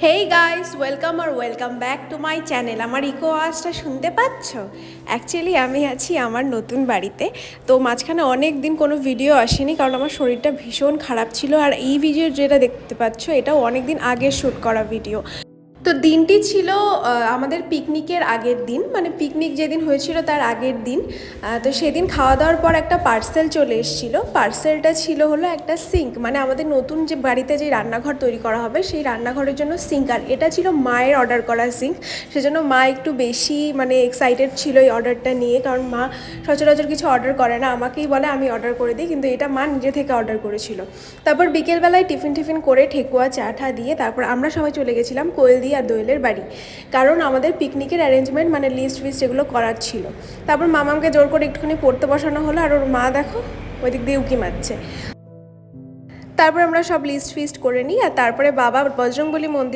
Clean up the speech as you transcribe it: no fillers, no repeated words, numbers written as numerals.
Hey guys, welcome back to my channel. আমার eco আওয়াজটা শুনতে পাচ্ছ? অ্যাকচুয়ালি আমি আছি আমার নতুন বাড়িতে। তো মাঝখানে অনেক দিন কোনো ভিডিও আসেনি, কারণ আমার শরীরটা ভীষণ খারাপ ছিল। আর এই ভিডিও যেটা দেখতে পাচ্ছ, এটাও অনেক দিন আগে শ্যুট করা ভিডিও। তো দিনটি ছিল আমাদের পিকনিকের আগের দিন, মানে পিকনিক যেদিন হয়েছিল তার আগের দিন। তো সেদিন খাওয়া দাওয়ার পর একটা পার্সেল চলে এসেছিলো। পার্সেলটা ছিল হলো একটা সিঙ্ক, মানে আমাদের নতুন যে বাড়িতে যে রান্নাঘর তৈরি করা হবে সেই রান্নাঘরের জন্য সিঙ্ক। আর এটা ছিল মায়ের অর্ডার করা সিঙ্ক, সেজন্য মা একটু বেশি মানে এক্সাইটেড ছিল এই অর্ডারটা নিয়ে, কারণ মা সচরাচর কিছু অর্ডার করে না, আমাকেই বলে আমি অর্ডার করে দিই, কিন্তু এটা মা নিজে থেকে অর্ডার করেছিল। তারপর বিকেলবেলায় টিফিন করে ঠেকুয়া চা দিয়ে তারপর আমরা সবাই চলে গেছিলাম কোয়েলদি আর দোয়েলের বাড়ি, কারণ আমাদের পিকনিকের অ্যারেঞ্জমেন্ট মানে লিস্ট ফিস্ট এগুলো করার ছিল। তারপর মামাকে জোর করে একটুখানি পড়তে বসানো হলো, আর ওর মা দেখো ওই দিক দিয়ে উঁকি মারছে। তারপর আমরা সব লিস্ট ফিস্ট করে নিই, আর তারপরে বাবা বজরংবলী মন্দির